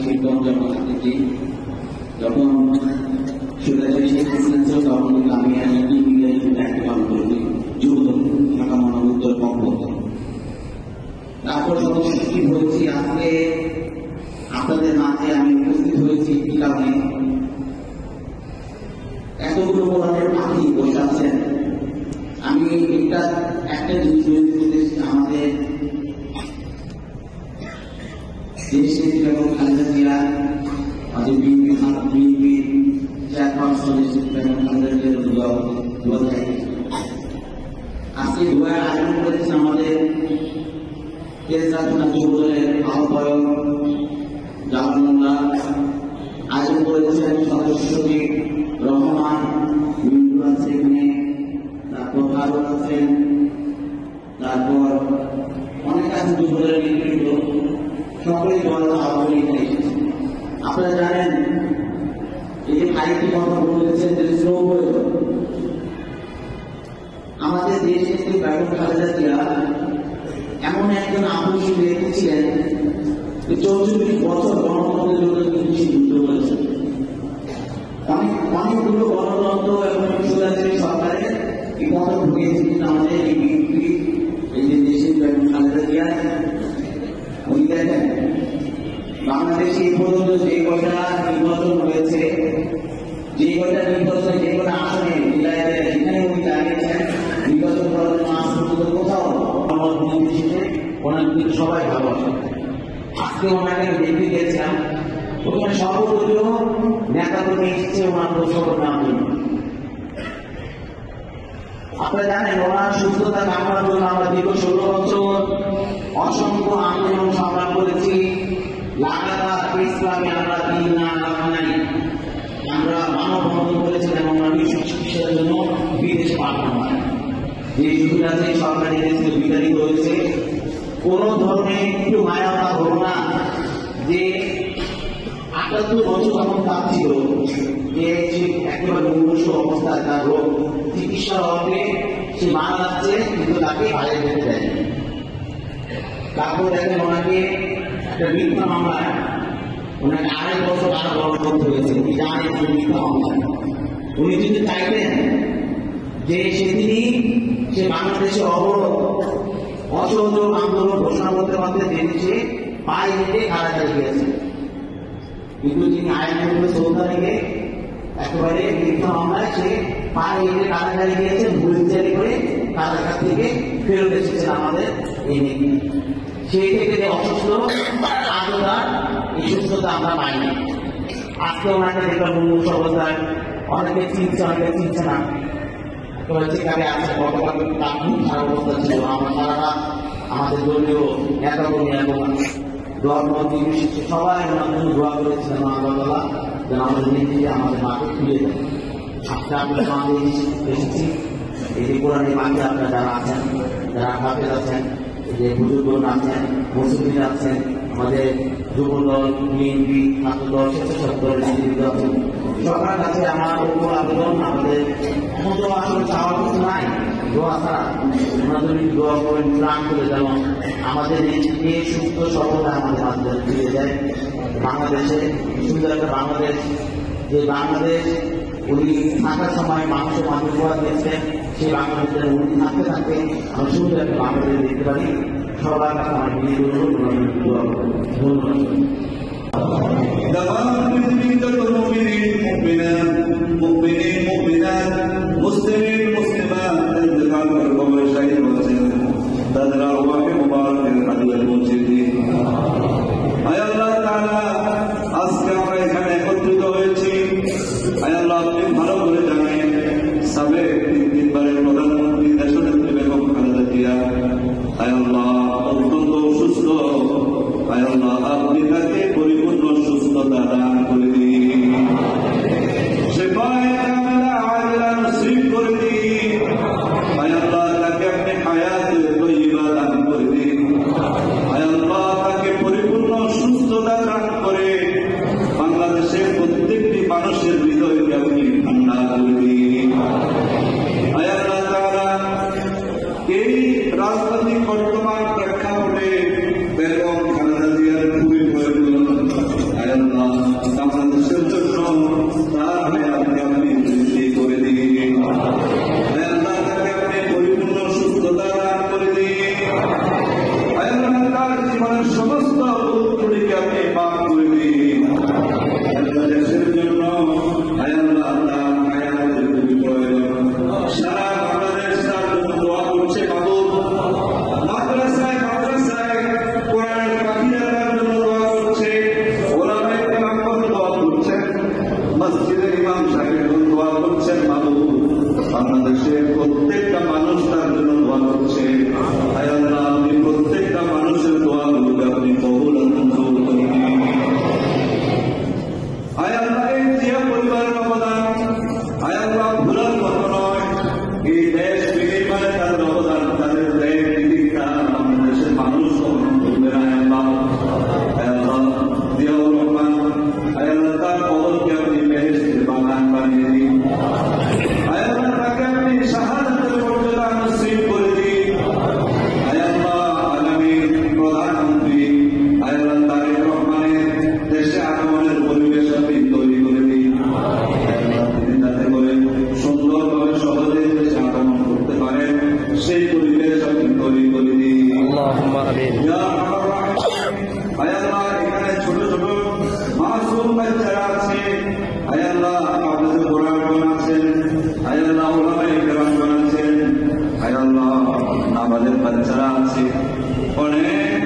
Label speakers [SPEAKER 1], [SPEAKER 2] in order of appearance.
[SPEAKER 1] শিল্পগঞ্জ থেকে যখন সুরাজের শেখ হাসিনা ছিল তখন কিন্তু আমি দায়িত্ব পালন করেছি যুবদল ঢাকা মহানগর পক্ষ। তারপর যত শিক্ষিত হয়েছি আজকে আপনাদের মাঝে আমি উপস্থিত হয়েছি কি কারণে, এতগুলো কোরআনের পাখি বসে আছেন। আমি একটা জিনিস বলতেছি, আমাদের দেশে যেরকম খালেদা জিয়া আমাদের বিএনপি চেয়ারপারসন খালেদা জিয়া আজকে দুয়ার আয়োজন করেছেন আমাদের যুবদলের আহ্বায়ক জামানুল্লাহ, আয়োজন করেছেন সদস্য সচিব রহমান মিন্টু আছে এখানে, তারপর ফারুক আছেন, তারপর অনেক আছে যুবদলের নেতৃত্ব, সকলেই দল আহ্বায়ক এসেছে। আপনারা জানেন এই যে আরেকটি কথা বলেছেন যে আমাদের দেশে বেগম খালেদা জিয়া এমন একজন আদর্শ ব্যক্তি ছিলেন, 44 বছর গণতন্ত্রের জন্য তিনি যুদ্ধ করেছেন। অনেকগুলো গণতন্ত্র এবং সুরাজের সরকারের এই কথা ঢুকিয়েছিলেন আমাদের এই বিএনপি, এই যে দেশের বেগম খালেদা জিয়া। উনি দেখেন বাংলাদেশে এই পর্যন্ত যে কয়টা নির্বাচন হয়েছে, যে কয়টা নির্বাচনে যে কয়টা আসনে যেখানে উনি দাঁড়িয়েছেন নির্বাচন করার জন্য আজ পর্যন্ত কোথাও ওনার কিন্তু সবাই ভালোবাসেন। আজকে ওনাকে দেখতে গিয়েছিলাম, ওখানে সর্বদলীয় নেতা কর্মী এসেছে ওনার প্রসঙ্গ নাম জন্য। আপনারা জানেন ওনার সুস্থতা কামনার জন্য আমরা দীর্ঘ 16 বছর অসংখ্য আন্দোলন সংগ্রাম করেছি। লাগাতার ইসলামে আমরা দিন না নাই, আমরা মানববন্ধন করেছিলাম, আমরা বিশ্ব চিকিৎসার জন্য বিদেশে পাঠানো হয়। যে সুবিধা আছে সরকারি দেশ থেকে বিতাড়িত হয়েছে, কোন ধরনের একটু মায়া হল না যে 78 বছর যখন তার ছিল, যে একেবারে মুমূর্ষ অবস্থায় তার রোগ চিকিৎসার অভাবে সে মারা যাচ্ছে, কিন্তু তাকে বাইরে যেতে দেয়নি। তারপর দেখেন ওনাকে একটা মিথ্যা মামলায় ওনাকে 2.5 বছর কারাবরণ করতে হয়েছে। উনি জানেন মিথ্যা মামলা, উনি যদি চাইতেন যে সেদিনই সে বাংলাদেশের অবরোধ অসহযোগ আন্দোলন ঘোষণা করতে পারতেন, যে সে পায়ে হেঁটে কারাগারে গিয়েছে, কিন্তু তিনি আইনের 14 তারিখে একেবারে মিথ্যা মামলায় সে পায়ে হেঁটে কারাগারে গিয়েছেন, হুইলচেয়ারে করে কারাগার থেকে ফেরত এসেছেন আমাদের এই নেত্রী। সেই থেকে যে অসুস্থ আজও তার এই সুস্থতা আমরা পাইনি। আজকে ওনাকে দেখলাম মুমূর্ষ অবস্থায়, অনেকে চিনছে অনেকে চিনছে না, সেখানে আছে গতকাল তার খুব খারাপ অবস্থা ছিল। আমরা সারাটা আমাদের দলীয় নেতাকর্মী এবং দলমন্ত্রী বিশিষ্ট সবাই ওনার জন্য দোয়া করেছিলেন আল্লাহ যেন আমাদের নেত্রীকে আমাদের মাকে ফিরে দেন। আজকে আমরা আমাদের এসেছি এই যে কোরআনের মাকে আপনারা যারা আছেন, যারা হাফেজ আছেন, যে বুজুর্গ আছেন, মুসলিম আছেন, আমাদের যুবদল, বিএনপি, ছাত্রদল, স্বেচ্ছাসেবক দলের নেতৃত্ব আছেন, সবার কাছে আমার উপর আবেদন, আমাদের এখন তো আসলে চাওয়ার কিছু নাই, দোয়া ছাড়া ওনাদের দোয়া করেন প্রাণ করে, যেমন আমাদের নেত্রীকে সুস্থ সফলতা আমাদের মাঝে ফিরে যায়। বাংলাদেশে সুন্দর একটা বাংলাদেশ, যে বাংলাদেশ উনি থাকার সময় মানুষের মাঝে দোয়া দিয়েছেন, সেই বাংলাদেশের উনি থাকতে থাকতে আমরা সুন্দর একটা বাংলাদেশ দেখতে পারি। সবার কাছে আমার বিনীত অনুরোধ, দোয়া করুন।
[SPEAKER 2] মুসলিম মুসলিমাত শহীদ হয়েছেন, তাদের আহ্বানে মুবারকের হাদিয়া পৌঁছে দিন। আয় আল্লাহ তাআলা, আজকে আমরা এখানে একত্রিত হয়েছি, আয় আল্লাহ আপনি ভালো করে জানেন সাবেক 3 প্রধানমন্ত্রী দেশনেত্রী বেগম খালেদা জিয়া আয় আল্লাহ অত্যন্ত অসুস্থ। আয় আল্লাহ আপনি তাকে মাসুম বাচ্চারা আছে, আয় আল্লাহ হাফেজে কোরআন আছেন, আয় আল্লাহ উলামায়ে কেরাম আছেন, আয় আল্লাহ নাবালেগ বাচ্চারা আছে, অনেক